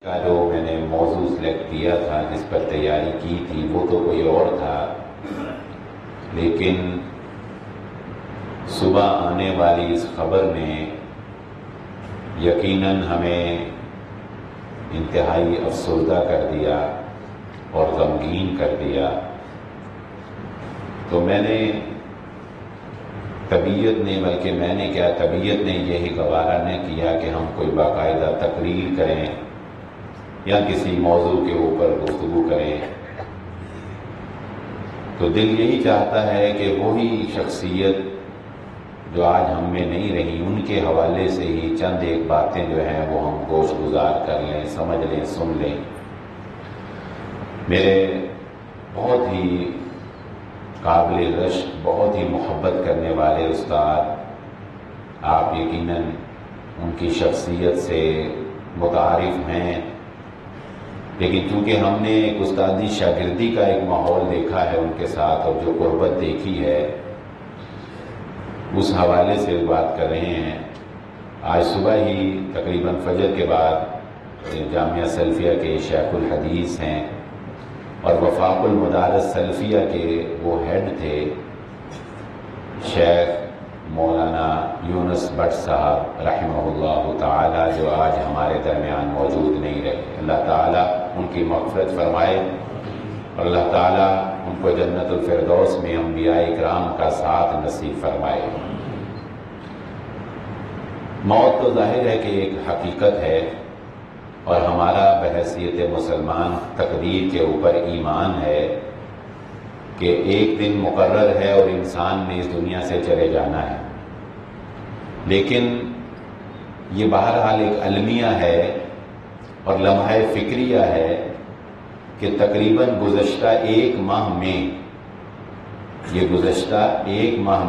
کا جو میں نے موضوع سلیکٹ کیا تھا، جس پر تیاری کی تھی، وہ تو کوئی اور تھا، لیکن صبح آنے والی اس خبر نے یقیناً ہمیں انتہائی افسردہ کر دیا اور غمگین کر دیا۔ تو میں نے طبیعت نے یہی گوارا نہ کیا کہ ہم کوئی باقاعدہ تقریر کریں یا کسی موضوع کے اوپر گفتگو کریں، تو دل یہی چاہتا ہے کہ وہی شخصیت جو آج ہم میں نہیں رہی، ان کے حوالے سے ہی چند ایک باتیں جو ہیں وہ ہم گوش گزار کر لیں، سمجھ لیں، سن لیں۔ میرے بہت ہی قابل رشک، بہت ہی محبت کرنے والے استاد، آپ یقیناً ان کی شخصیت سے متعارف ہیں، لیکن چونکہ ہم نے ایک استادی شاگردی کا ایک ماحول دیکھا ہے ان کے ساتھ اور جو قربت دیکھی ہے، اس حوالے سے بات کر رہے ہیں۔ آج صبح ہی تقریباً فجر کے بعد جامعہ سلفیہ کے شیخ الحدیث ہیں اور وفاق المدارس سلفیہ کے وہ ہیڈ تھے شیخ مولانا یونس بٹ صاحب رحمہ اللہ تعالی، جو آج ہمارے درمیان موجود نہیں رہے۔ اللہ تعالیٰ ان کی مغفرت فرمائے اور اللہ تعالیٰ ان کو جنت الفردوس میں انبیاء اکرام کا ساتھ نصیب فرمائے۔ موت تو ظاہر ہے کہ ایک حقیقت ہے، اور ہمارا بحیثیت مسلمان تقدیر کے اوپر ایمان ہے کہ ایک دن مقرر ہے اور انسان نے اس دنیا سے چلے جانا ہے، لیکن یہ بہرحال ایک المیہ ہے اور لمحہ فکریہ ہے کہ تقریباً گزشتہ ایک ماہ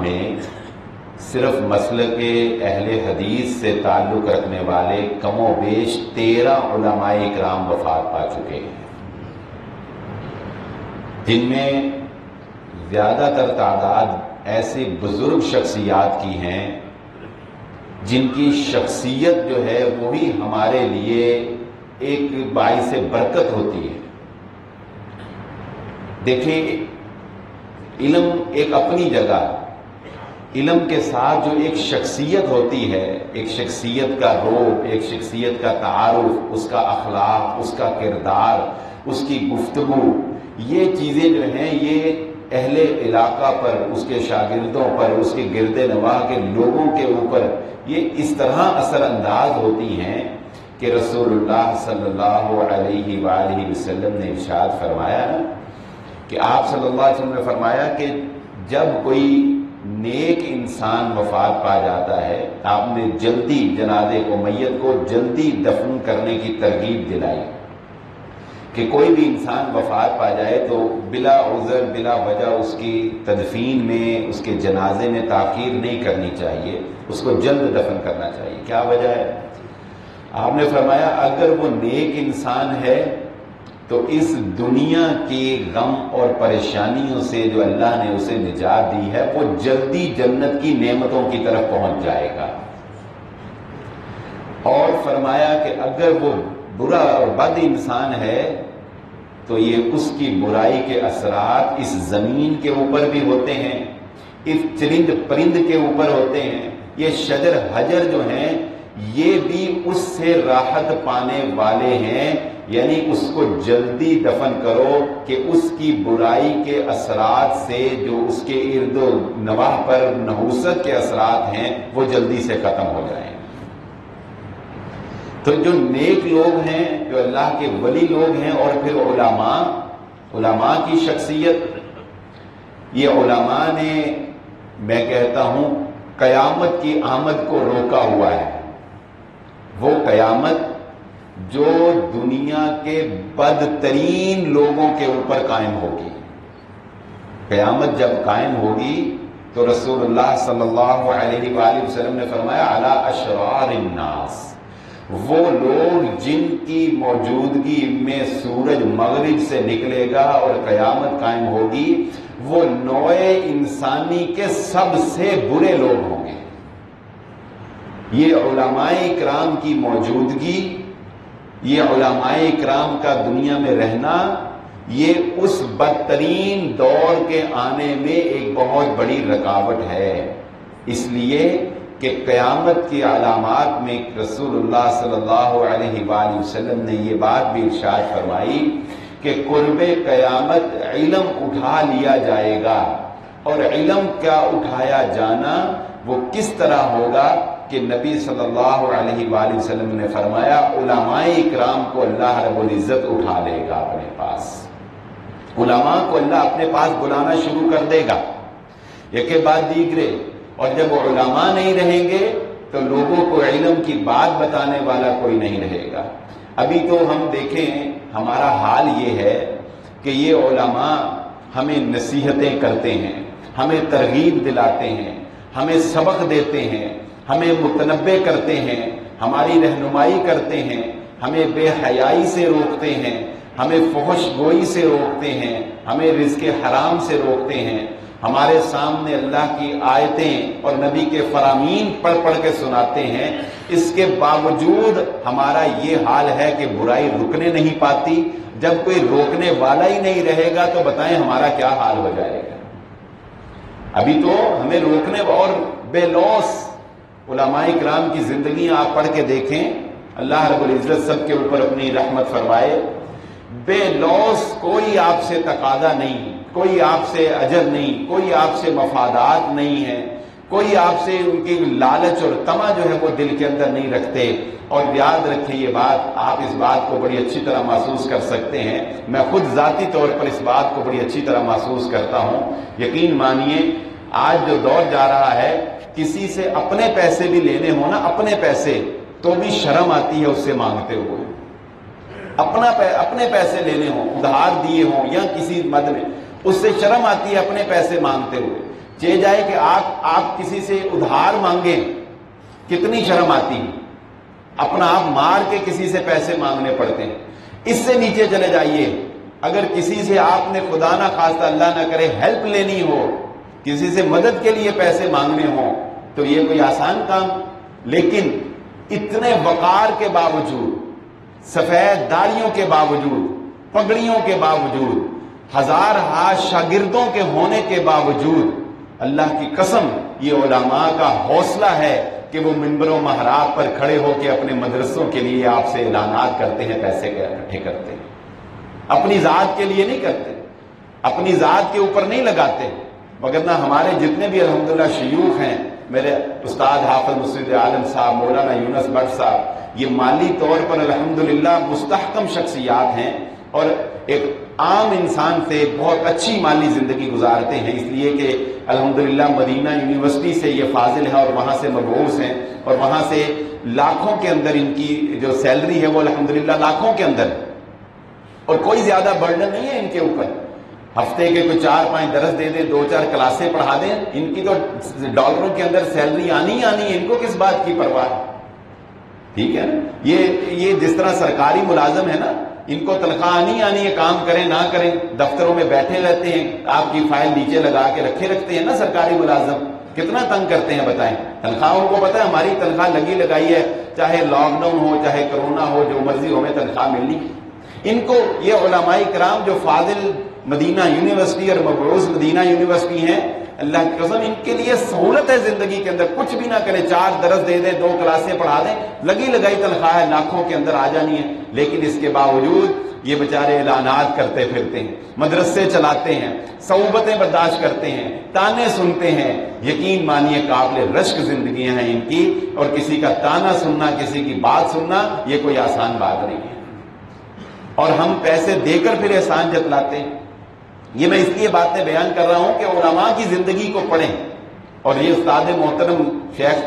میں صرف مسلک اہل حدیث سے تعلق رکھنے والے کم و بیش 13 علماء اکرام وفات پا چکے ہیں، جن میں زیادہ تر تعداد ایسے بزرگ شخصیات کی ہیں جن کی شخصیت جو ہے وہی ہمارے لیے ایک باعث برکت ہوتی ہے۔ دیکھیں، علم ایک اپنی جگہ، علم کے ساتھ جو ایک شخصیت ہوتی ہے، ایک شخصیت کا روپ، ایک شخصیت کا تعارف، اس کا اخلاق، اس کا کردار، اس کی گفتگو، یہ چیزیں جو ہیں یہ اہل علاقہ پر، اس کے شاگردوں پر، اس کے گرد نواح کے لوگوں کے اوپر یہ اس طرح اثر انداز ہوتی ہیں کہ رسول اللہ صلی اللہ علیہ وآلہ وسلم نے ارشاد فرمایا کہ آپ صلی اللہ علیہ وسلم نے فرمایا کہ جب کوئی نیک انسان وفات پا جاتا ہے، آپ نے جلدی جنازے کو، میت کو جلدی دفن کرنے کی ترغیب دلائی کہ کوئی بھی انسان وفات پا جائے تو بلا عذر، بلا وجہ اس کی تدفین میں، اس کے جنازے میں تاخیر نہیں کرنی چاہیے، اس کو جلد دفن کرنا چاہیے۔ کیا وجہ ہے؟ آپ نے فرمایا اگر وہ نیک انسان ہے تو اس دنیا کے غم اور پریشانیوں سے جو اللہ نے اسے نجات دی ہے، وہ جلدی جنت کی نعمتوں کی طرف پہنچ جائے گا۔ اور فرمایا کہ اگر وہ برا اور بد انسان ہے تو یہ اس کی برائی کے اثرات اس زمین کے اوپر بھی ہوتے ہیں، اس چرند پرند کے اوپر ہوتے ہیں، یہ شجر حجر جو ہیں یہ بھی اس سے راحت پانے والے ہیں، یعنی اس کو جلدی دفن کرو کہ اس کی برائی کے اثرات سے جو اس کے ارد و نواح پر نحوست کے اثرات ہیں وہ جلدی سے ختم ہو جائیں۔ تو جو نیک لوگ ہیں، جو اللہ کے ولی لوگ ہیں، اور پھر علماء کی شخصیت، یہ علماء نے، میں کہتا ہوں، قیامت کی آمد کو روکا ہوا ہے۔ وہ قیامت جو دنیا کے بدترین لوگوں کے اوپر قائم ہوگی، قیامت جب قائم ہوگی تو رسول اللہ صلی اللہ علیہ وآلہ وسلم نے فرمایا علی اشرار الناس، وہ لوگ جن کی موجودگی میں سورج مغرب سے نکلے گا اور قیامت قائم ہوگی، وہ نوع انسانی کے سب سے برے لوگ ہوں گے۔ یہ علماء کرام کی موجودگی یہ علماء اکرام کا دنیا میں رہنا یہ اس بدترین دور کے آنے میں ایک بہت بڑی رکاوٹ ہے، اس لیے کہ قیامت کی علامات میں رسول اللہ صلی اللہ علیہ وآلہ وسلم نے یہ بات بھی ارشاد فرمائی کہ قرب قیامت علم اٹھا لیا جائے گا، اور علم کا اٹھایا جانا وہ کس طرح ہوگا کہ نبی صلی اللہ علیہ وآلہ وسلم نے فرمایا علماء اکرام کو اللہ رب العزت اٹھا لے گا اپنے پاس، علماء کو اللہ اپنے پاس بلانا شروع کر دے گا یکے بعد دیگرے، اور جب وہ علماء نہیں رہیں گے تو لوگوں کو علم کی بات بتانے والا کوئی نہیں رہے گا۔ ابھی تو ہم دیکھیں ہمارا حال یہ ہے کہ یہ علماء ہمیں نصیحتیں کرتے ہیں، ہمیں ترغیب دلاتے ہیں، ہمیں سبق دیتے ہیں، ہمیں متنبہ کرتے ہیں، ہماری رہنمائی کرتے ہیں، ہمیں بے حیائی سے روکتے ہیں، ہمیں فحش گوئی سے روکتے ہیں، ہمیں رزق حرام سے روکتے ہیں، ہمارے سامنے اللہ کی آیتیں اور نبی کے فرامین پڑھ پڑھ کے سناتے ہیں۔ اس کے باوجود ہمارا یہ حال ہے کہ برائی رکنے نہیں پاتی۔ جب کوئی روکنے والا ہی نہیں رہے گا تو بتائیں ہمارا کیا حال ہو جائے گا۔ ابھی تو ہمیں روکنے اور بے لوث علماء اکرام کی زندگیاں آپ پڑھ کے دیکھیں، اللہ رب العزت سب کے اوپر اپنی رحمت فرمائے، بے لوث کوئی آپ سے تقاضا نہیں، کوئی آپ سے اجر نہیں، کوئی آپ سے مفادات نہیں ہے، کوئی آپ سے ان کی لالچ اور طمع جو ہے وہ دل کے اندر نہیں رکھتے۔ اور یاد رکھیں یہ بات، آپ اس بات کو بڑی اچھی طرح محسوس کر سکتے ہیں، میں خود ذاتی طور پر اس بات کو بڑی اچھی طرح محسوس کرتا ہوں۔ یقین مانیے آج جو دور جا رہا ہے، کسی سے اپنے پیسے بھی لینے ہو نا، اپنے پیسے، تو بھی شرم آتی ہے اس سے مانگتے ہوئے۔ اپنے پیسے لینے ہوں، ادھار دیے ہوں یا کسی مد میں، اس سے شرم آتی ہے اپنے پیسے مانگتے ہوئے۔ چاہے جائے کہ آپ کسی سے ادھار مانگیں، کتنی شرم آتی ہے، اپنا آپ مار کے کسی سے پیسے مانگنے پڑتے ہیں۔ اس سے نیچے چلے جائیے، اگر کسی سے آپ نے خدا نہ خواستہ اللہ نہ کرے ہیلپ لینی ہو، کسی سے مدد کے لیے پیسے مانگنے ہوں، تو یہ کوئی آسان کام؟ لیکن اتنے وقار کے باوجود، سفید داڑھیوں کے باوجود، پگڑیوں کے باوجود، ہزار شاگردوں کے ہونے کے باوجود، اللہ کی قسم یہ علماء کا حوصلہ ہے کہ وہ منبر و محراب پر کھڑے ہو کے اپنے مدرسوں کے لیے آپ سے اعلانات کرتے ہیں، پیسے اکٹھے کرتے ہیں، اپنی ذات کے لیے نہیں کرتے، اپنی ذات کے اوپر نہیں لگاتے۔ وگرنہ ہمارے جتنے بھی الحمدللہ شیوخ ہیں، میرے استاد حافظ مسعود عالم صاحب، مولانا یونس بٹ صاحب، یہ مالی طور پر الحمدللہ مستحکم شخصیات ہیں اور ایک عام انسان سے بہت اچھی مالی زندگی گزارتے ہیں، اس لیے کہ الحمدللہ مدینہ یونیورسٹی سے یہ فاضل ہیں اور وہاں سے مبعوث ہیں، اور وہاں سے لاکھوں کے اندر ان کی جو سیلری ہے وہ الحمدللہ لاکھوں کے اندر، اور کوئی زیادہ برڈن نہیں ہے ان کے اوپر۔ ہفتے کے کوئی 4-5 درس دے دیں، 2-4 کلاسیں پڑھا دیں، ان کی تو ڈالروں کے اندر سیلری آنی ہے، ان کو کس بات کی پرواہ؟ ٹھیک ہے نا؟ یہ جس طرح سرکاری ملازم ہے نا، ان کو تنخواہ آنی ہے، کام کریں نہ کریں، دفتروں میں بیٹھے رہتے ہیں، آپ کی فائل نیچے لگا کے رکھتے ہیں نا سرکاری ملازم، کتنا تنگ کرتے ہیں بتائیں۔ تنخواہ ان کو پتہ ہے ہماری تنخواہ لگی لگائی ہے، چاہے لاک ڈاؤن ہو چاہے کرونا ہو، جو مرضی ہو، ہمیں تنخواہ ملنی۔ ان کو یہ علماء کرام جو فاضل مدینہ یونیورسٹی اور مبعوث مدینہ یونیورسٹی ہیں، اللہ کی قسم ان کے لیے سہولت ہے زندگی کے اندر، کچھ بھی نہ کریں، 4 درس دے دیں، 2 کلاسیں پڑھا دیں، لگی لگائی تنخواہ ہے، لاکھوں کے اندر آ جانی ہے۔ لیکن اس کے باوجود یہ بیچارے اعلانات کرتے پھرتے ہیں، مدرسے چلاتے ہیں، صعوبتیں برداشت کرتے ہیں، تانے سنتے ہیں۔ یقین مانیے قابل رشک زندگیاں ہیں ان کی، اور کسی کا تانا سننا، کسی کی بات سننا یہ کوئی آسان بات نہیں ہے، اور ہم پیسے دے کر پھر احسان جتلاتے ہیں۔ یہ میں اس لیے باتیں بیان کر رہا ہوں کہ علماء کی زندگی کو پڑھیں، اور یہ استاد محترم شیخ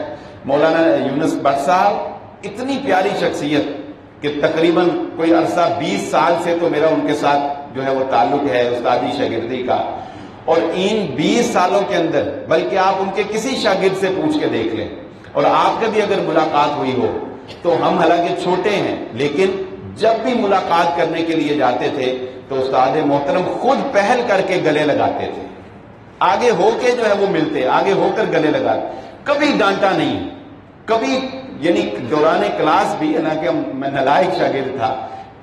مولانا یونس بٹ صاحب اتنی پیاری شخصیت کہ تقریباً کوئی عرصہ 20 سال سے تو میرا ان کے ساتھ جو ہے وہ تعلق ہے استادی شاگردی کا، اور ان 20 سالوں کے اندر بلکہ آپ ان کے کسی شاگرد سے پوچھ کے دیکھ لیں، اور آپ کا بھی اگر ملاقات ہوئی ہو تو ہم حالانکہ چھوٹے ہیں لیکن جب بھی ملاقات کرنے کے لیے جاتے تھے تو استاد محترم خود پہل کر کے گلے لگاتے تھے، آگے ہو کے جو ہے وہ ملتے، آگے ہو کر گلے لگاتے، کبھی ڈانٹا نہیں، کبھی یعنی دوران کلاس بھی، حالانکہ میں نالائق شاگرد تھا،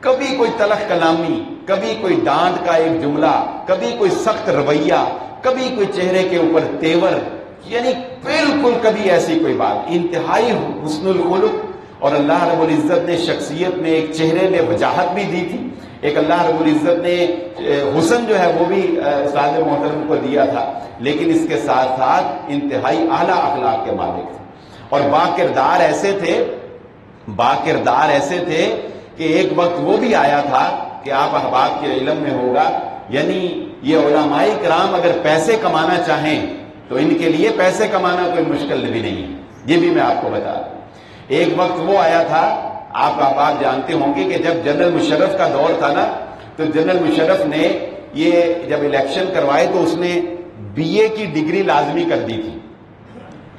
کبھی کوئی تلخ کلامی، کبھی کوئی ڈانٹ کا ایک جملہ، کبھی کوئی سخت رویہ، کبھی کوئی چہرے کے اوپر تیور، یعنی بالکل کبھی ایسی کوئی بات، انتہائی حسن الخلق. اور اللہ رب العزت نے شخصیت میں ایک چہرے میں وجاہت بھی دی تھی، ایک اللہ رب العزت نے حسن جو ہے وہ بھی استاد محترم کو دیا تھا، لیکن اس کے ساتھ ساتھ انتہائی اعلیٰ اخلاق کے مالک تھے. اور با کردار ایسے تھے کہ ایک وقت وہ بھی آیا تھا کہ آپ احباب کے علم میں ہوگا، یعنی یہ علماء کرام اگر پیسے کمانا چاہیں تو ان کے لیے پیسے کمانا کوئی مشکل بھی نہیں ہے، یہ بھی میں آپ کو بتا دوں. ایک وقت وہ آیا تھا، آپ جانتے ہوں گے کہ جب جنرل مشرف کا دور تھا نا، تو جنرل مشرف نے یہ جب الیکشن کروائے تو اس نے بی اے کی ڈگری لازمی کر دی تھی.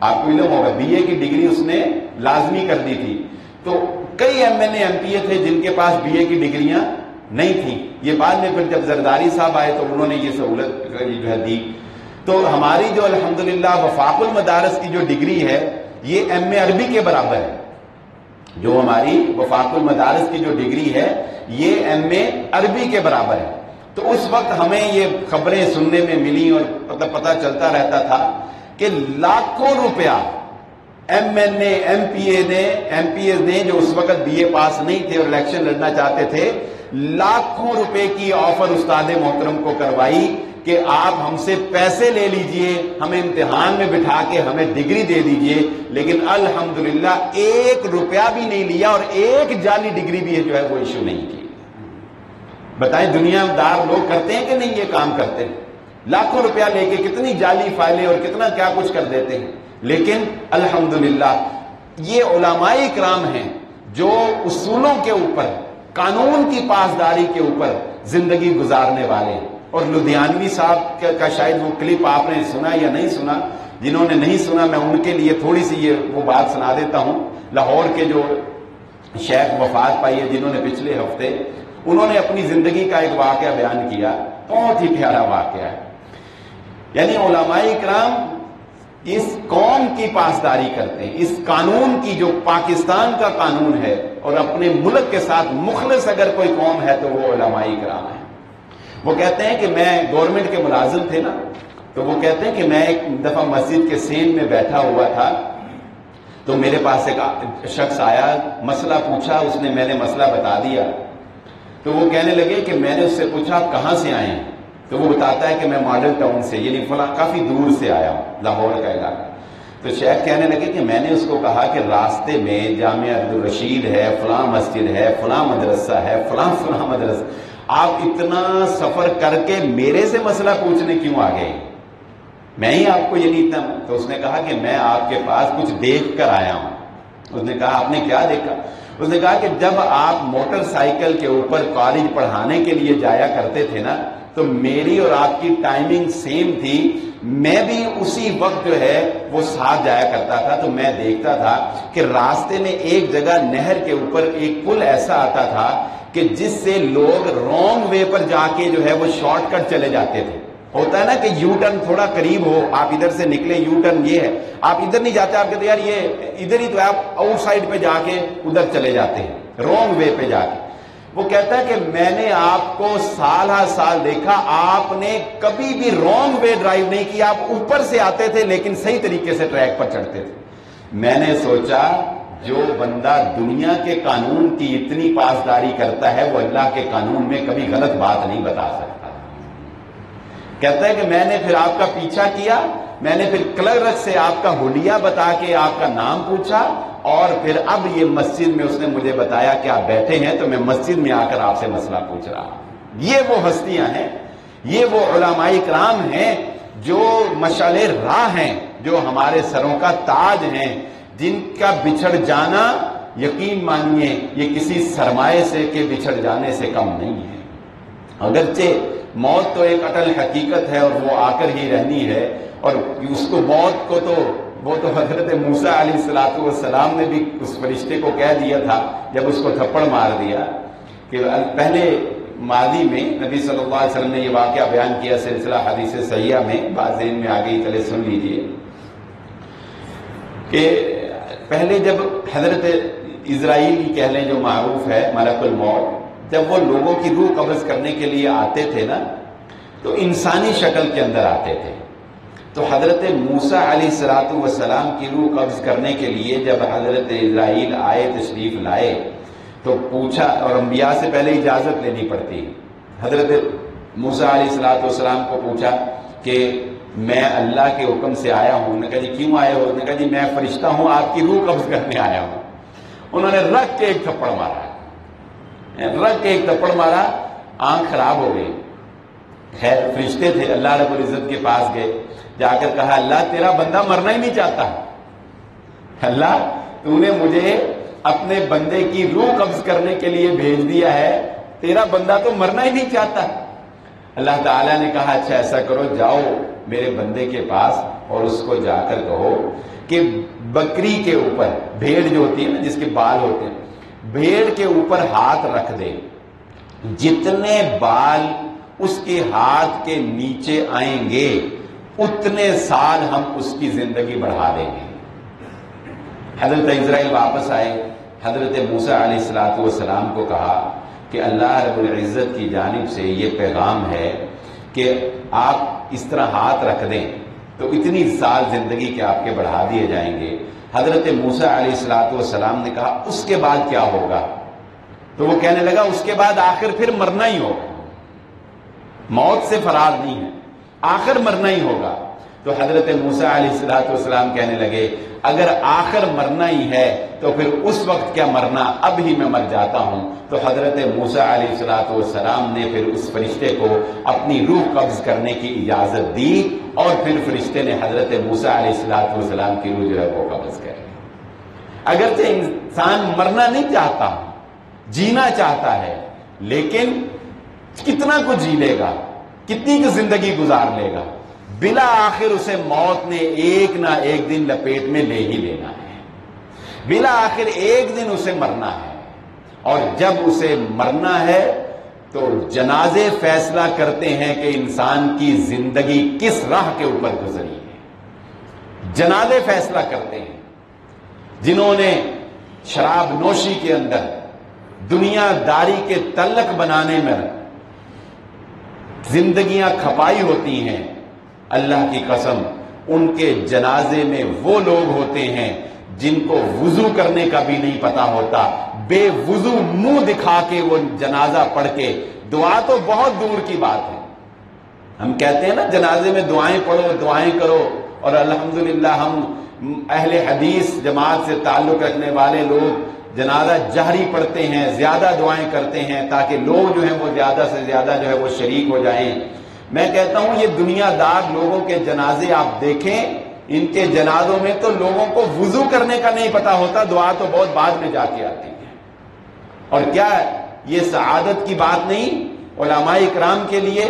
آپ کو علم ہوگا، بی اے کی ڈگری اس نے لازمی کر دی تھی. تو کئی M N A M P A تھے جن کے پاس بی اے کی ڈگریاں نہیں تھیں. یہ بعد میں پھر جب زرداری صاحب آئے تو انہوں نے یہ سہولت جو ہے دی. تو ہماری جو الحمدللہ وفاق المدارس کی جو ڈگری ہے یہ ایم اے عربی کے برابر ہے. جو ہماری وفاق المدارس کی جو ڈگری ہے یہ ایم اے عربی کے برابر ہے. تو اس وقت ہمیں یہ خبریں سننے میں ملی اور پتہ چلتا رہتا تھا کہ لاکھوں روپیہ M N A M P A نے جو اس وقت بی اے پاس نہیں تھے اور الیکشن لڑنا چاہتے تھے، لاکھوں روپے کی آفر استاد محترم کو کروائی کہ آپ ہم سے پیسے لے لیجئے، ہمیں امتحان میں بٹھا کے ہمیں ڈگری دے دیجئے. لیکن الحمدللہ 1 روپیہ بھی نہیں لیا اور ایک جعلی ڈگری بھی جو ہے وہ ایشو نہیں کی. بتائیں دنیا دار لوگ کرتے ہیں کہ نہیں یہ کام کرتے ہیں؟ لاکھوں روپیہ لے کے کتنی جعلی فائلیں اور کتنا کیا کچھ کر دیتے ہیں. لیکن الحمدللہ یہ علماء کرام ہیں جو اصولوں کے اوپر، قانون کی پاسداری کے اوپر زندگی گزارنے والے ہیں. اور لدھیانوی صاحب کا شاید وہ کلپ آپ نے سنا یا نہیں سنا، جنہوں نے نہیں سنا میں ان کے لیے تھوڑی سی وہ بات سنا دیتا ہوں. لاہور کے جو شیخ وفات پائی ہے جنہوں نے پچھلے ہفتے، انہوں نے اپنی زندگی کا ایک واقعہ بیان کیا، بہت ہی پیارا واقعہ ہے. یعنی علماء کرام اس قوم کی پاسداری کرتے ہیں، اس قانون کی جو پاکستان کا قانون ہے، اور اپنے ملک کے ساتھ مخلص اگر کوئی قوم ہے تو وہ علماء کرام ہے. وہ کہتے ہیں کہ میں گورنمنٹ کے ملازم تھے نا، تو وہ کہتے ہیں کہ میں ایک دفعہ مسجد کے سین میں بیٹھا ہوا تھا تو میرے پاس ایک شخص آیا، مسئلہ پوچھا، میں نے مسئلہ بتا دیا. تو وہ کہنے لگے کہ میں نے اس سے پوچھا آپ کہاں سے آئے ہیں؟ تو وہ بتاتا ہے کہ میں ماڈل ٹاؤن سے، یعنی فلاں کافی دور سے آیا ہوں، لاہور کا علاقہ. تو شیخ کہنے لگے کہ میں نے اس کو کہا کہ راستے میں جامعہ عبدالرشید ہے، فلاں مسجد ہے، فلاں مدرسہ ہے، فلاں مدرسہ، آپ اتنا سفر کر کے میرے سے مسئلہ پوچھنے کیوں آ گئے؟ میں ہی آپ کو یعنی اتنا. تو اس نے کہا کہ میں آپ کے پاس کچھ دیکھ کر آیا ہوں. اس نے کہا آپ نے کیا دیکھا؟ اس نے کہا کہ جب آپ موٹر سائیکل کے اوپر کالج پڑھانے کے لیے جایا کرتے تھے نا، تو میری اور آپ کی ٹائمنگ سیم تھی. میں بھی اسی وقت جو ہے وہ ساتھ جایا کرتا تھا. تو میں دیکھتا تھا کہ راستے میں ایک جگہ نہر کے اوپر ایک پل ایسا آتا تھا کہ جس سے لوگ رانگ وے پر جا کے جو ہے وہ شارٹ کٹ چلے جاتے تھے. ہوتا ہے نا کہ یو ٹرن تھوڑا قریب ہو، آپ ادھر سے نکلے، یو ٹرن یہ ہے، آپ ادھر نہیں جاتے، آپ کہتے ہیں یار یہ ادھر ہی تو ہے، آپ آؤٹ سائڈ پہ جا کے ادھر چلے جاتے ہیں، رانگ وے پہ جا کے. وہ کہتا ہے کہ میں نے آپ کو سال ہر سال دیکھا، آپ نے کبھی بھی رانگ وے ڈرائیو نہیں کیا، آپ اوپر سے آتے تھے لیکن صحیح طریقے سے ٹریک پر چڑھتے تھے. میں نے سوچا جو بندہ دنیا کے قانون کی اتنی پاسداری کرتا ہے وہ اللہ کے قانون میں کبھی غلط بات نہیں بتا سکتا. کہتا ہے کہ میں نے پھر آپ کا پیچھا کیا، میں نے پھر کلرک سے آپ کا حلیہ بتا کے آپ کا نام پوچھا، اور پھر اب یہ مسجد میں اس نے مجھے بتایا کہ آپ بیٹھے ہیں تو میں مسجد میں آ کر آپ سے مسئلہ پوچھ رہا ہوں. یہ وہ ہستیاں ہیں، یہ وہ علماء کرام ہیں جو مشعل راہ ہیں، جو ہمارے سروں کا تاج ہیں، جن کا بچھڑ جانا یقین مانیے یہ کسی سرمایے سے کے بچھڑ جانے سے کم نہیں ہے. اگرچہ موت تو ایک اٹل حقیقت ہے اور وہ آ کر ہی رہنی ہے، اور اس کو موت کو تو وہ تو حضرت موسیٰ علیہ السلام نے بھی اس فرشتے کو کہہ دیا تھا جب اس کو تھپڑ مار دیا کہ پہلے ماضی میں نبی صلی اللہ علیہ وسلم نے یہ واقعہ بیان کیا سلسلہ حدیث صحیحہ میں، بات ذہن میں آ گئی، چلے سن لیجئے کہ پہلے جب حضرت اسرائیل کہہ لیں جو معروف ہے ملک الموت، جب وہ لوگوں کی روح قبض کرنے کے لیے آتے تھے نا تو انسانی شکل کے اندر آتے تھے. تو حضرت موسیٰ علیہ السلام کی روح قبض کرنے کے لیے جب حضرت اسرائیل آئے، تشریف لائے، تو پوچھا، اور انبیاء سے پہلے اجازت لینی پڑتی. حضرت موسیٰ علیہ السلام کو پوچھا کہ میں اللہ کے حکم سے آیا ہوں. انہوں نے کہا جی کیوں آئے ہو؟ انہوں نے کہا جی میں فرشتہ ہوں، آپ کی روح قبض کرنے آیا ہوں. انہوں نے رکھ کے ایک تھپڑ مارا، آنکھ خراب ہو گئی. خیر فرشتے تھے، اللہ رب العزت کے پاس گئے، جا کر کہا اللہ تیرا بندہ مرنا ہی نہیں چاہتا، اللہ تو نے مجھے اپنے بندے کی روح قبض کرنے کے لیے بھیج دیا ہے، تیرا بندہ تو مرنا ہی نہیں چاہتا. اللہ تعالیٰ نے کہا اچھا ایسا کرو، جاؤ میرے بندے کے پاس اور اس کو جا کر کہو کہ بکری کے اوپر، بھیڑ جو ہوتی ہے نا جس کے بال ہوتے ہیں، بھیڑ کے اوپر ہاتھ رکھ دے، جتنے بال اس کے ہاتھ کے نیچے آئیں گے اتنے سال ہم اس کی زندگی بڑھا دیں گے. حضرت اسرائیل واپس آئے، حضرت موسیٰ علیہ السلام کو کہا کہ اللہ رب العزت کی جانب سے یہ پیغام ہے کہ آپ اس طرح ہاتھ رکھ دیں تو اتنی سال زندگی کے آپ کے بڑھا دیے جائیں گے. حضرت موسیٰ علیہ السلام نے کہا اس کے بعد کیا ہوگا؟ تو وہ کہنے لگا اس کے بعد آخر پھر مرنا ہی ہوگا، موت سے فرار نہیں ہے، آخر مرنا ہی ہوگا. تو حضرت موسیٰ علیہ السلام کہنے لگے اگر آخر مرنا ہی ہے تو پھر اس وقت کیا مرنا، اب ہی میں مر جاتا ہوں. تو حضرت موسیٰ علیہ السلام نے پھر اس فرشتے کو اپنی روح قبض کرنے کی اجازت دی اور پھر فرشتے نے حضرت موسیٰ علیہ السلام کی روح جو ہے وہ قبض کر لی. اگرچہ انسان مرنا نہیں چاہتا، جینا چاہتا ہے، لیکن کتنا کچھ جی لے گا، کتنی کی زندگی گزار لے گا، بلا آخر اسے موت نے ایک نہ ایک دن لپیٹ میں لے ہی لینا ہے. بلا آخر ایک دن اسے مرنا ہے، اور جب اسے مرنا ہے تو جنازے فیصلہ کرتے ہیں کہ انسان کی زندگی کس راہ کے اوپر گزری ہے. جنازے فیصلہ کرتے ہیں. جنہوں نے شراب نوشی کے اندر دنیا داری کے تعلق بنانے میں زندگیاں کھپائی ہوتی ہیں، اللہ کی قسم ان کے جنازے میں وہ لوگ ہوتے ہیں جن کو وضو کرنے کا بھی نہیں پتا ہوتا، بے وضو منہ دکھا کے وہ جنازہ پڑھ کے، دعا تو بہت دور کی بات ہے. ہم کہتے ہیں نا جنازے میں دعائیں پڑھو، دعائیں کرو، اور الحمدللہ ہم اہل حدیث جماعت سے تعلق رکھنے والے لوگ جنازہ جہری پڑھتے ہیں، زیادہ دعائیں کرتے ہیں تاکہ لوگ جو ہیں وہ زیادہ سے زیادہ جو ہے وہ شریک ہو جائیں. میں کہتا ہوں یہ دنیا دار لوگوں کے جنازے آپ دیکھیں، ان کے جنازوں میں تو لوگوں کو وضو کرنے کا نہیں پتا ہوتا، دعا تو بہت بعد میں جا کے آتی ہے. اور کیا یہ سعادت کی بات نہیں علماء اکرام کے لیے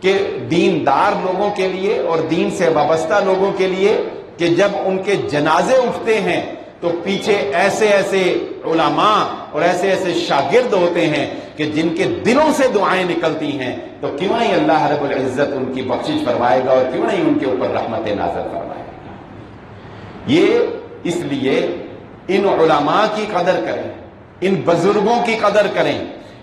کہ دیندار لوگوں کے لیے اور دین سے وابستہ لوگوں کے لیے کہ جب ان کے جنازے اٹھتے ہیں تو پیچھے ایسے ایسے علماء اور ایسے ایسے شاگرد ہوتے ہیں کہ جن کے دلوں سے دعائیں نکلتی ہیں، تو کیوں نہیں اللہ رب العزت ان کی بخشش فرمائے گا اور کیوں نہیں ان کے اوپر رحمت نازل فرمائے گا. یہ اس لیے ان علماء کی قدر کریں، ان بزرگوں کی قدر کریں،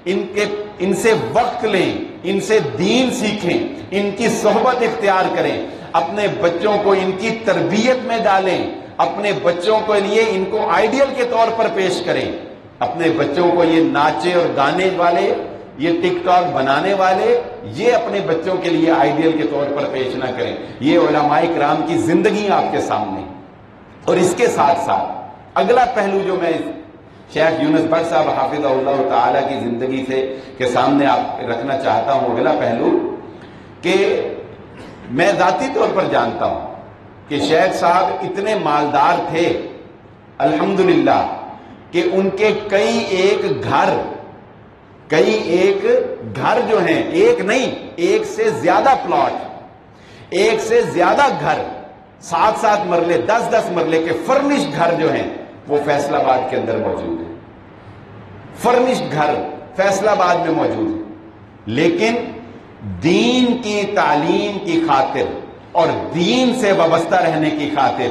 ان سے وقت لیں، ان سے دین سیکھیں، ان کی صحبت اختیار کریں، اپنے بچوں کو ان کی تربیت میں ڈالیں، اپنے بچوں کے لیے ان کو آئیڈیل کے طور پر پیش کریں. اپنے بچوں کو یہ ناچے اور گانے والے، یہ ٹک ٹاک بنانے والے، یہ اپنے بچوں کے لیے آئیڈیل کے طور پر پیش نہ کریں. یہ علماء کرام کی زندگی آپ کے سامنے. اور اس کے ساتھ ساتھ اگلا پہلو جو میں شیخ یونس بٹ صاحب حافظہ اللہ تعالی کی زندگی سے کے سامنے آپ رکھنا چاہتا ہوں، اگلا پہلو کہ میں ذاتی طور پر جانتا ہوں کہ شیخ صاحب اتنے مالدار تھے الحمدللہ کہ ان کے کئی ایک گھر جو ہیں، ایک نہیں، ایک سے زیادہ پلاٹ، ایک سے زیادہ گھر، 7 مرلے 10 مرلے کے فرنشڈ گھر جو ہیں وہ فیصل آباد کے اندر موجود ہیں. فرنشڈ گھر فیصل آباد میں موجود ہیں، لیکن دین کی تعلیم کی خاطر اور دین سے وابستہ رہنے کی خاطر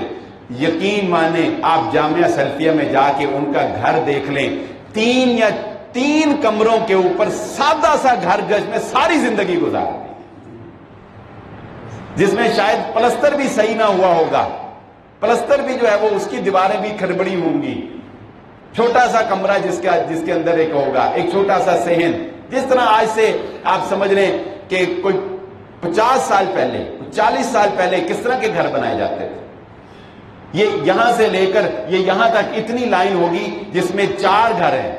یقین مانے آپ جامعہ سلفیہ میں جا کے ان کا گھر دیکھ لیں، 3 کمروں کے اوپر سادہ سا گھر جس میں ساری زندگی گزار دی، جس میں شاید پلستر بھی صحیح نہ ہوا ہوگا، پلستر بھی جو ہے وہ اس کی دیواریں بھی کھڑبڑی ہوں گی، چھوٹا سا کمرہ جس کے اندر ایک ہوگا، ایک چھوٹا سا صحن، جس طرح آج سے آپ سمجھ لیں کہ کوئی 50 سال پہلے 40 سال پہلے کس طرح کے گھر بنائے جاتے تھے۔ یہ یہاں سے لے کر یہ یہاں تک اتنی لائن ہوگی جس میں 4 گھر ہیں،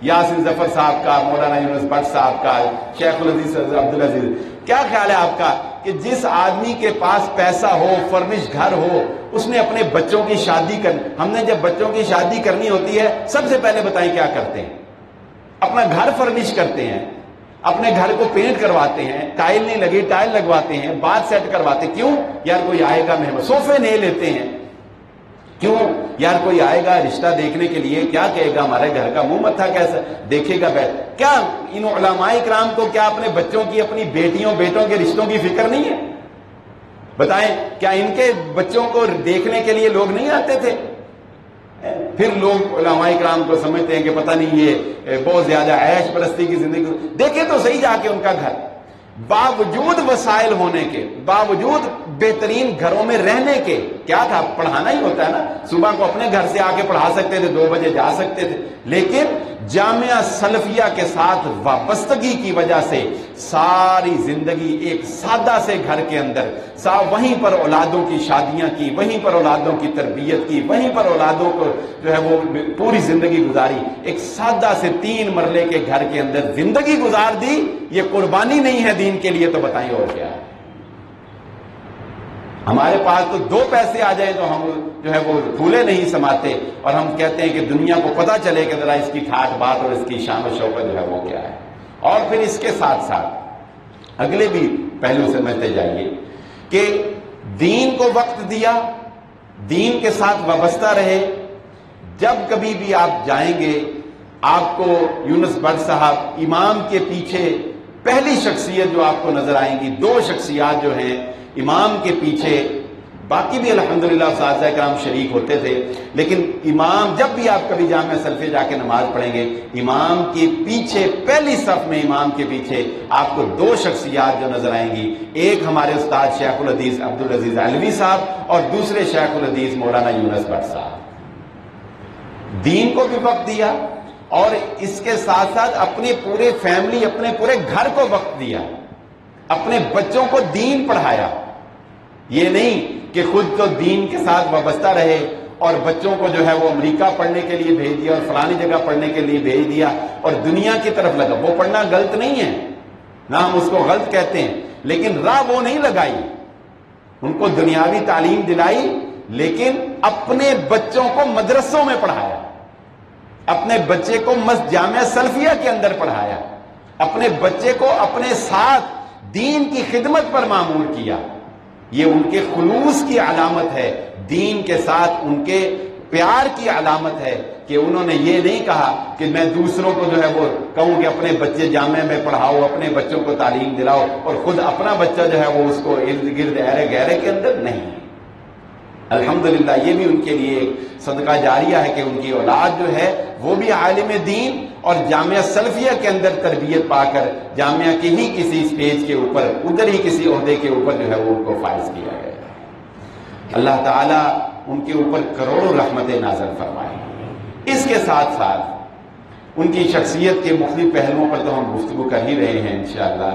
یاسین ظفر صاحب کا، مولانا یونس بٹ صاحب کا، شیخ العزیز عبدالعزیز۔ کیا خیال ہے آپ کا کہ جس آدمی کے پاس پیسہ ہو، فرنش گھر ہو، اس نے اپنے بچوں کی شادی ہم نے جب بچوں کی شادی کرنی ہوتی ہے سب سے پہلے بتائیں کیا کرتے ہیں؟ اپنا گھر فرنش کرتے ہیں، اپنے گھر کو پینٹ کرواتے ہیں، ٹائل نہیں لگی ٹائل لگواتے ہیں، باتھ سیٹ کرواتے ہیں۔ کیوں؟ یار کوئی آئے گا مہمان، صوفے نہیں لیتے ہیں، کیوں؟ یار کوئی آئے گا رشتہ دیکھنے کے لیے، کیا کہے گا ہمارے گھر کا منہ متھا کیسا دیکھے گا بیٹھ۔ کیا ان علماء کرام کو کیا اپنے بچوں کی، اپنی بیٹیوں بیٹوں کے رشتوں کی فکر نہیں ہے؟ بتائیں کیا ان کے بچوں کو دیکھنے کے لیے لوگ نہیں آتے تھے؟ پھر لوگ علماء کرام کو سمجھتے ہیں کہ پتہ نہیں یہ بہت زیادہ عیش پرستی کی زندگی۔ دیکھیں تو صحیح جا کے ان کا گھر، باوجود وسائل ہونے کے، باوجود بہترین گھروں میں رہنے کے، کیا تھا؟ پڑھانا ہی ہوتا ہے نا، صبح کو اپنے گھر سے آ کے پڑھا سکتے تھے، 2 بجے جا سکتے تھے، لیکن جامعہ سلفیہ کے ساتھ وابستگی کی وجہ سے ساری زندگی ایک سادہ سے گھر کے اندر، وہیں پر اولادوں کی شادیاں کی، وہیں پر اولادوں کی تربیت کی، وہیں پر اولادوں کو جو ہے وہ پوری زندگی گزاری، ایک سادہ سے 3 مرلے کے گھر کے اندر زندگی گزار دی۔ یہ قربانی نہیں ہے دین کے لیے تو بتائیں اور کیا ہے؟ ہمارے پاس تو 2 پیسے آ جائیں تو ہم جو ہے وہ پھولے نہیں سماتے، اور ہم کہتے ہیں کہ دنیا کو پتہ چلے کہ ذرا اس کی ٹھاٹ بات اور اس کی شان و شوکت جو ہے وہ کیا ہے۔ اور پھر اس کے ساتھ ساتھ اگلے بھی پہلو سمجھتے جائیے کہ دین کو وقت دیا، دین کے ساتھ وابستہ رہے۔ جب کبھی بھی آپ جائیں گے آپ کو یونس بٹ صاحب امام کے پیچھے پہلی شخصیت جو آپ کو نظر آئیں گی، 2 شخصیات جو ہیں امام کے پیچھے، باقی بھی الحمدللہ اساتذہ کرام شریک ہوتے تھے، لیکن امام جب بھی آپ کبھی جامعہ سلفیہ جا کے نماز پڑھیں گے، امام کے پیچھے پہلی صف میں امام کے پیچھے آپ کو 2 شخصیات جو نظر آئیں گی، ایک ہمارے استاد شیخ الحدیث عبدالعزیز علوی صاحب اور دوسرے شیخ الحدیث مولانا یونس بٹ صاحب۔ دین کو بھی وقت دیا اور اس کے ساتھ ساتھ اپنی پورے فیملی، اپنے پورے گھر کو وقت دیا، اپنے بچوں کو دین پڑھایا۔ یہ نہیں کہ خود تو دین کے ساتھ وابستہ رہے اور بچوں کو جو ہے وہ امریکہ پڑھنے کے لیے بھیج دیا اور فلانی جگہ پڑھنے کے لیے بھیج دیا اور دنیا کی طرف لگا۔ وہ پڑھنا غلط نہیں ہے، نہ ہم اس کو غلط کہتے ہیں، لیکن راہ وہ نہیں لگائی، ان کو دنیاوی تعلیم دلائی، لیکن اپنے بچوں کو مدرسوں میں پڑھایا، اپنے بچے کو جامعہ سلفیہ کے اندر پڑھایا، اپنے بچے کو اپنے ساتھ دین کی خدمت پر مامور کیا۔ یہ ان کے خلوص کی علامت ہے، دین کے ساتھ ان کے پیار کی علامت ہے کہ انہوں نے یہ نہیں کہا کہ میں دوسروں کو جو ہے وہ کہوں کہ اپنے بچے جامعہ میں پڑھاؤ، اپنے بچوں کو تعلیم دلاؤ، اور خود اپنا بچہ جو ہے وہ اس کو ارد گرد ایرے گہرے کے اندر نہیں۔ الحمدللہ یہ بھی ان کے لیے صدقہ جاریہ ہے کہ ان کی اولاد جو ہے وہ بھی عالم دین اور جامعہ سلفیہ کے اندر تربیت پا کر جامعہ کے ہی کسی سٹیج کے اوپر، ادھر ہی کسی عہدے کے اوپر جو ہے وہ ان کو فائز کیا گیا۔ اللہ تعالیٰ ان کے اوپر کروڑوں رحمتیں نازل فرمائے۔ اس کے ساتھ ساتھ ان کی شخصیت کے مختلف پہلوؤں پر تو ہم گفتگو کر ہی رہے ہیں انشاءاللہ،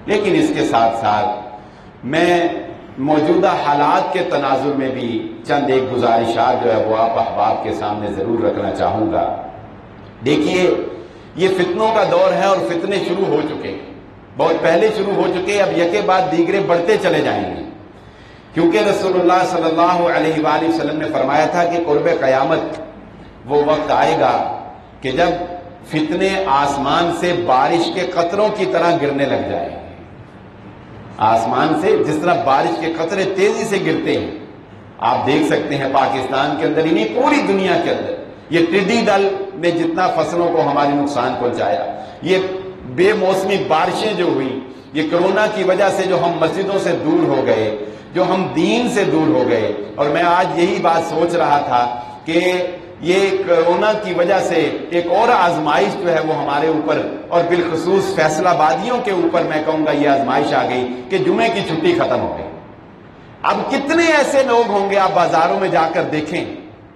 لیکن اس کے ساتھ ساتھ میں موجودہ حالات کے تناظر میں بھی چند ایک گزارشات جو ہے وہ آپ احباب کے سامنے ضرور رکھنا چاہوں گا۔ دیکھیے یہ فتنوں کا دور ہے اور فتنے شروع ہو چکے، بہت پہلے شروع ہو چکے، اب یکے بعد دیگرے بڑھتے چلے جائیں گے، کیونکہ رسول اللہ صلی اللہ علیہ وآلہ وسلم نے فرمایا تھا کہ قرب قیامت وہ وقت آئے گا کہ جب فتنے آسمان سے بارش کے قطروں کی طرح گرنے لگ جائیں گے۔ آسمان سے جس طرح بارش کے قطرے تیزی سے گرتے ہیں، آپ دیکھ سکتے ہیں پاکستان کے اندر ہی نہیں پوری دنیا کے اندر یہ ٹڈی دل نے جتنا فصلوں کو ہماری نقصان پہنچایا، یہ بے موسمی بارشیں جو ہوئی، یہ کرونا کی وجہ سے جو ہم مسجدوں سے دور ہو گئے، جو ہم دین سے دور ہو گئے. اور میں آج یہی بات سوچ رہا تھا کہ یہ کرونا کی وجہ سے ایک اور آزمائش جو ہے وہ ہمارے اوپر اور بالخصوص فیصلہ بادیوں کے اوپر میں کہوں گا یہ آزمائش آ گئی کہ جمعے کی چھٹی ختم ہو گئی. اب کتنے ایسے لوگ ہوں گے، آپ بازاروں میں جا کر دیکھیں،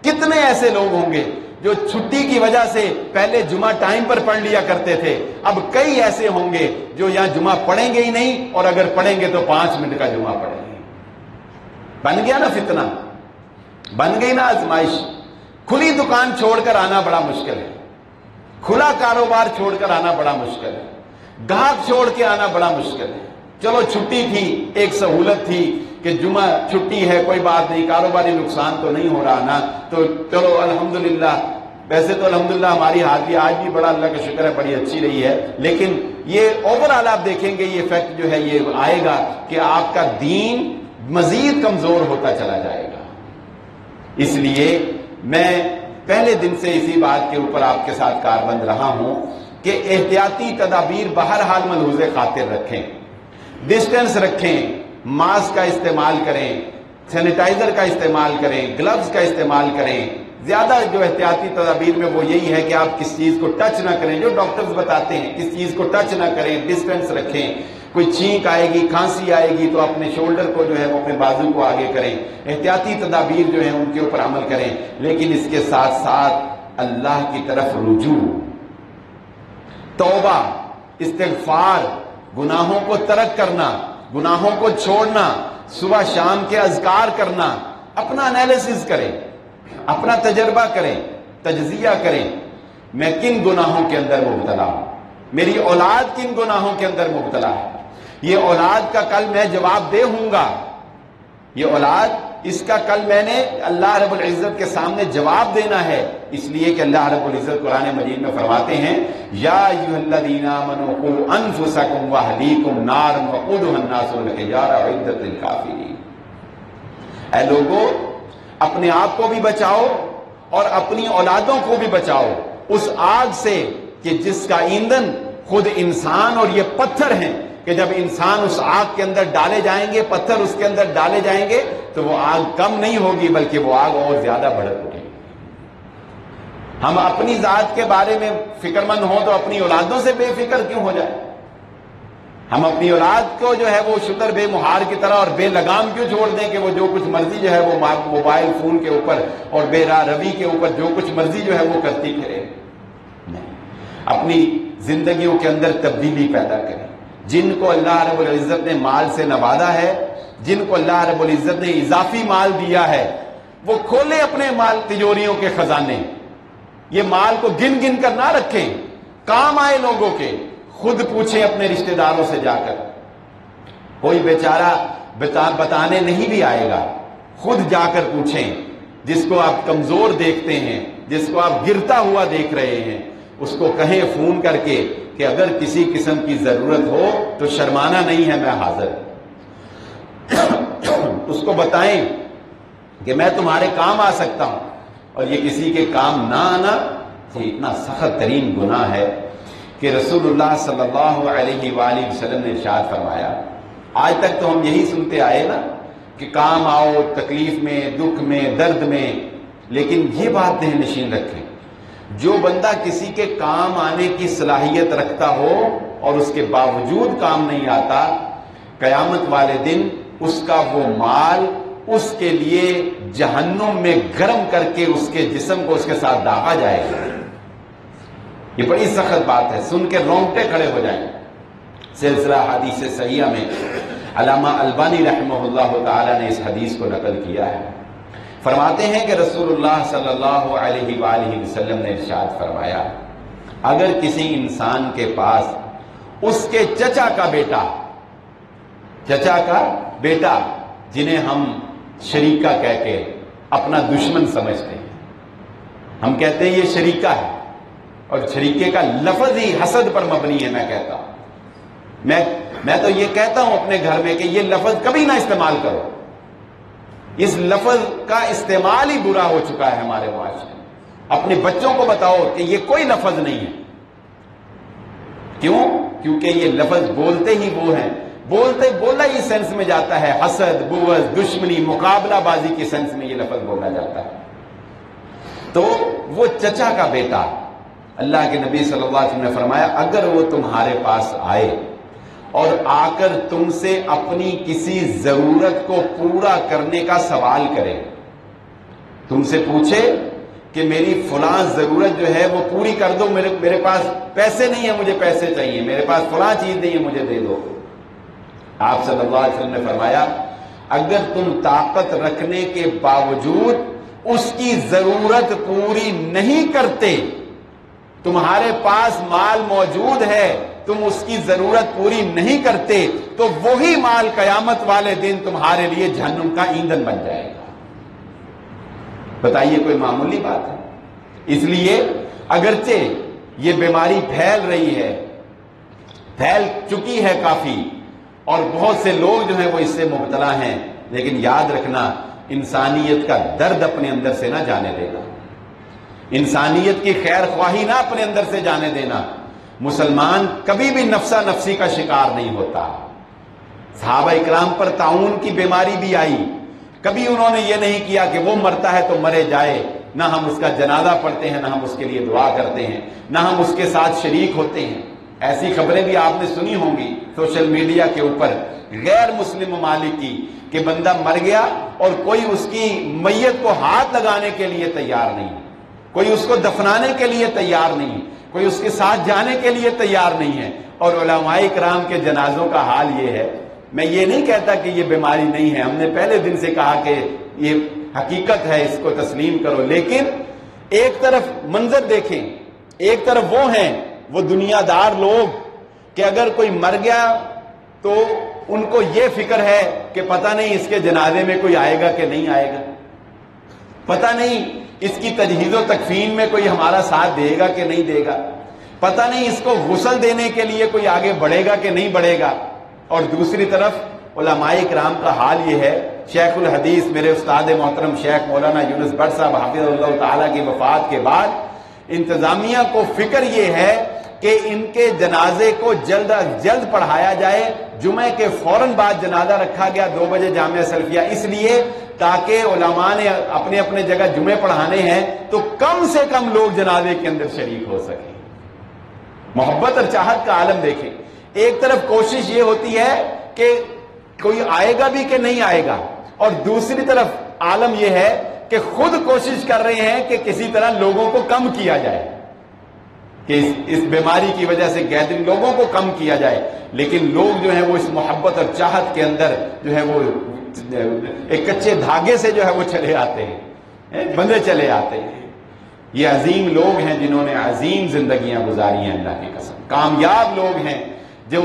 کتنے ایسے لوگ ہوں گے جو چھٹی کی وجہ سے پہلے جمعہ ٹائم پر پڑھ لیا کرتے تھے، اب کئی ایسے ہوں گے جو یہاں جمعہ پڑھیں گے ہی نہیں، اور اگر پڑھیں گے تو 5 منٹ کا جمعہ پڑھیں گے. بن گیا نا فتنہ، بن گئی نا آزمائش. کھلی دکان چھوڑ کر آنا بڑا مشکل ہے، کھلا کاروبار چھوڑ کر آنا بڑا مشکل ہے، گاہک چھوڑ کے آنا بڑا مشکل ہے. چلو چھٹی تھی، ایک سہولت تھی کہ جمعہ چھٹی ہے، کوئی بات نہیں، کاروباری نقصان تو نہیں ہو رہا نا، تو چلو الحمدللہ. ویسے تو الحمدللہ ہماری حاضری آج بھی بڑا اللہ کا شکر ہے بڑی اچھی رہی ہے، لیکن یہ اوورآل آپ دیکھیں گے یہ فیکٹ جو ہے یہ آئے گا کہ آپ کا دین مزید کمزور ہوتا چلا جائے گا. اس لیے میں پہلے دن سے اسی بات کے اوپر آپ کے ساتھ کاربند رہا ہوں کہ احتیاطی تدابیر بہرحال ملحوظ خاطر رکھیں، ڈسٹینس رکھیں، ماسک کا استعمال کریں، سینیٹائزر کا استعمال کریں، گلوز کا استعمال کریں. زیادہ جو احتیاطی تدابیر میں وہ یہی ہے کہ آپ کس چیز کو ٹچ نہ کریں، جو ڈاکٹرز بتاتے ہیں کس چیز کو ٹچ نہ کریں، ڈسٹینس رکھیں. کوئی چھینک آئے گی، کھانسی آئے گی تو اپنے شولڈر کو جو ہے وہ اپنے بازو کو آگے کریں. احتیاطی تدابیر جو ہیں ان کے اوپر عمل کریں، لیکن اس کے ساتھ ساتھ اللہ کی طرف رجوع، توبہ، استغفار، گناہوں کو ترک کرنا، گناہوں کو چھوڑنا، صبح شام کے اذکار کرنا، اپنا انالیسس کریں، اپنا تجربہ کریں، تجزیہ کریں. میں کن گناہوں کے اندر مبتلا ہوں، میری اولاد کن گناہوں کے اندر مبتلا ہے. یہ اولاد کا کل میں جواب دہ ہوں گا، یہ اولاد اس کا کل میں نے اللہ رب العزت کے سامنے جواب دینا ہے. اس لیے کہ اللہ رب العزت قرآن مجید میں فرماتے ہیں یا ایھا الذین آمنوا قوا انفسکم واہلیکم نارا وقودھا الناس والحجارہ اعدت للکافرین. اے لوگو، اپنے آپ کو بھی بچاؤ اور اپنی اولادوں کو بھی بچاؤ اس آگ سے کہ جس کا ایندھن خود انسان اور یہ پتھر ہیں، کہ جب انسان اس آگ کے اندر ڈالے جائیں گے، پتھر اس کے اندر ڈالے جائیں گے تو وہ آگ کم نہیں ہوگی بلکہ وہ آگ اور زیادہ بڑھ اٹھے گی. ہم اپنی ذات کے بارے میں فکر مند ہوں تو اپنی اولادوں سے بے فکر کیوں ہو جائے؟ ہم اپنی اولاد کو جو ہے وہ شتر بے مہار کی طرح اور بے لگام کیوں چھوڑ دیں کہ وہ جو کچھ مرضی جو ہے وہ موبائل فون کے اوپر اور بے راہ روی کے اوپر جو کچھ مرضی جو ہے وہ کرتی پھرے؟ نہیں، اپنی زندگیوں کے اندر تبدیلی پیدا کریں. جن کو اللہ رب العزت نے مال سے نوازا ہے، جن کو اللہ رب العزت نے اضافی مال دیا ہے، وہ کھولے اپنے مال تجوریوں کے خزانے. یہ مال کو گن گن کر نہ رکھیں، کام آئے لوگوں کے. خود پوچھیں اپنے رشتہ داروں سے جا کر، کوئی بیچارہ بتانے نہیں بھی آئے گا. خود جا کر پوچھیں. جس کو آپ کمزور دیکھتے ہیں، جس کو آپ گرتا ہوا دیکھ رہے ہیں، اس کو کہیں فون کر کے کہ اگر کسی قسم کی ضرورت ہو تو شرمانا نہیں ہے، میں حاضر. اس کو بتائیں کہ میں تمہارے کام آ سکتا ہوں. اور یہ کسی کے کام نہ آنا یہ اتنا سخت ترین گناہ ہے کہ رسول اللہ صلی اللہ علیہ وآلہ وسلم نے ارشاد فرمایا. آج تک تو ہم یہی سنتے آئے نا کہ کام آؤ تکلیف میں، دکھ میں، درد میں، لیکن یہ بات ذہن نشین رکھیں، جو بندہ کسی کے کام آنے کی صلاحیت رکھتا ہو اور اس کے باوجود کام نہیں آتا، قیامت والے دن اس کا وہ مال اس کے لیے جہنم میں گرم کر کے اس کے جسم کو اس کے ساتھ داغا جائے گا. یہ بڑی سخت بات ہے، سن کے رونگٹے کھڑے ہو جائیں. سلسلہ حدیث صحیحہ میں علامہ البانی رحمہ اللہ تعالی نے اس حدیث کو نقل کیا ہے. فرماتے ہیں کہ رسول اللہ صلی اللہ علیہ وآلہ وسلم نے ارشاد فرمایا، اگر کسی انسان کے پاس اس کے چچا کا بیٹا جنہیں ہم شریکہ کہہ کے اپنا دشمن سمجھتے ہیں، ہم کہتے ہیں یہ شریکہ ہے، اور شریکے کا لفظ ہی حسد پر مبنی ہے. میں کہتا ہوں، میں تو یہ کہتا ہوں اپنے گھر میں کہ یہ لفظ کبھی نہ استعمال کرو. اس لفظ کا استعمال ہی برا ہو چکا ہے ہمارے معاشرے میں. اپنے بچوں کو بتاؤ کہ یہ کوئی لفظ نہیں ہے. کیوں؟ کیونکہ یہ لفظ بولتے ہی وہ ہیں بولا ہی سینس میں جاتا ہے، حسد، بغض، دشمنی، مقابلہ بازی کے سینس میں یہ لفظ بولا جاتا ہے۔ تو وہ چچا کا بیٹا، اللہ کے نبی صلی اللہ علیہ وسلم نے فرمایا اگر وہ تمہارے پاس آئے اور آ کر تم سے اپنی کسی ضرورت کو پورا کرنے کا سوال کرے، تم سے پوچھے کہ میری فلاں ضرورت جو ہے وہ پوری کر دو، میرے پاس پیسے نہیں ہیں، مجھے پیسے چاہیے، میرے پاس فلاں چیز نہیں ہے، مجھے دے دو، آپ صلی اللہ علیہ وسلم نے فرمایا اگر تم طاقت رکھنے کے باوجود اس کی ضرورت پوری نہیں کرتے، تمہارے پاس مال موجود ہے، تم اس کی ضرورت پوری نہیں کرتے، تو وہی مال قیامت والے دن تمہارے لیے جہنم کا ایندھن بن جائے گا۔ بتائیے کوئی معمولی بات ہے؟ اس لیے اگرچہ یہ بیماری پھیل رہی ہے، پھیل چکی ہے کافی، اور بہت سے لوگ جو ہیں وہ اس سے مبتلا ہیں، لیکن یاد رکھنا انسانیت کا درد اپنے اندر سے نہ جانے دینا، انسانیت کی خیر خواہی نہ اپنے اندر سے جانے دینا۔ مسلمان کبھی بھی نفسا نفسی کا شکار نہیں ہوتا۔ صحابہ اکرام پر طاعون کی بیماری بھی آئی، کبھی انہوں نے یہ نہیں کیا کہ وہ مرتا ہے تو مرے جائے، نہ ہم اس کا جنازہ پڑھتے ہیں، نہ ہم اس کے لیے دعا کرتے ہیں، نہ ہم اس کے ساتھ شریک ہوتے ہیں۔ ایسی خبریں بھی آپ نے سنی ہوں گی سوشل میڈیا کے اوپر غیر مسلم ممالک کی، کہ بندہ مر گیا اور کوئی اس کی میت کو ہاتھ لگانے کے لیے تیار نہیں، کوئی اس کو دفنانے کے لیے تیار نہیں، کوئی اس کے ساتھ جانے کے لیے تیار نہیں ہے۔ اور علماء کرام کے جنازوں کا حال یہ ہے۔ میں یہ نہیں کہتا کہ یہ بیماری نہیں ہے، ہم نے پہلے دن سے کہا کہ یہ حقیقت ہے، اس کو تسلیم کرو، لیکن ایک طرف منظر دیکھیں، ایک طرف وہ ہیں وہ دنیا دار لوگ کہ اگر کوئی مر گیا تو ان کو یہ فکر ہے کہ پتہ نہیں اس کے جنازے میں کوئی آئے گا کہ نہیں آئے گا، پتہ نہیں اس کی تجہیز و تکفین میں کوئی ہمارا ساتھ دے گا کہ نہیں دے گا، پتہ نہیں اس کو غسل دینے کے لیے کوئی آگے بڑھے گا کہ نہیں بڑھے گا۔ اور دوسری طرف علماء کرام کا حال یہ ہے، شیخ الحدیث میرے استاد محترم شیخ مولانا یونس بٹ صاحب حافظ اللہ تعالیٰ کی وفات کے بعد انتظامیہ کو فکر یہ ہے کہ ان کے جنازے کو جلد از جلد پڑھایا جائے۔ جمعے کے فوراً بعد جنازہ رکھا گیا 2 بجے جامعہ سلفیہ، اس لیے تاکہ علماء نے اپنے اپنے جگہ جمعے پڑھانے ہیں تو کم سے کم لوگ جنازے کے اندر شریک ہو سکیں۔ محبت اور چاہت کا عالم دیکھیں، ایک طرف کوشش یہ ہوتی ہے کہ کوئی آئے گا بھی کہ نہیں آئے گا، اور دوسری طرف عالم یہ ہے کہ خود کوشش کر رہے ہیں کہ کسی طرح لوگوں کو کم کیا جائے، کہ اس بیماری کی وجہ سے گیدرنگ لوگوں کو کم کیا جائے، لیکن لوگ جو ہیں وہ اس محبت اور چاہت کے اندر جو ہے وہ ایک کچے دھاگے سے جو ہے وہ چلے آتے ہیں، بندھے چلے آتے ہیں۔ یہ عظیم لوگ ہیں جنہوں نے عظیم زندگیاں گزاری ہیں، اللہ کی قسم کامیاب لوگ ہیں جو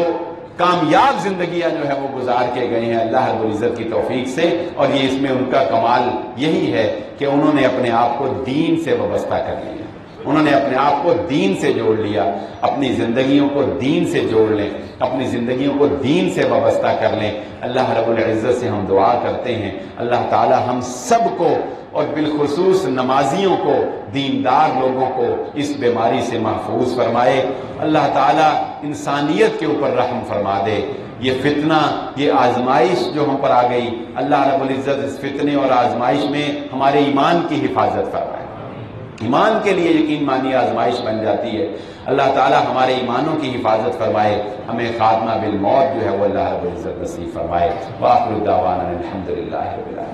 کامیاب زندگیاں جو ہے وہ گزار کے گئے ہیں اللہ رب العزت کی توفیق سے، اور یہ اس میں ان کا کمال یہی ہے کہ انہوں نے اپنے آپ کو دین سے وابستہ کر لیا، انہوں نے اپنے آپ کو دین سے جوڑ لیا، اپنی زندگیوں کو دین سے جوڑ لیں، اپنی زندگیوں کو دین سے وابستہ کر لیں۔ اللہ رب العزت سے ہم دعا کرتے ہیں اللہ تعالی ہم سب کو اور بالخصوص نمازیوں کو، دیندار لوگوں کو اس بیماری سے محفوظ فرمائے۔ اللہ تعالی انسانیت کے اوپر رحم فرما دے۔ یہ فتنہ، یہ آزمائش جو ہم پر آ گئی، اللہ رب العزت اس فتنے اور آزمائش میں ہمارے ایمان کی حفاظت فرمائے۔ ایمان کے لیے یقین مانی آزمائش بن جاتی ہے، اللہ تعالی ہمارے ایمانوں کی حفاظت فرمائے، ہمیں خاتمہ بالموت جو ہے وہ اللہ رب العزت نصیب فرمائے۔ وآخر دعوانا الحمدللہ رب العالمین۔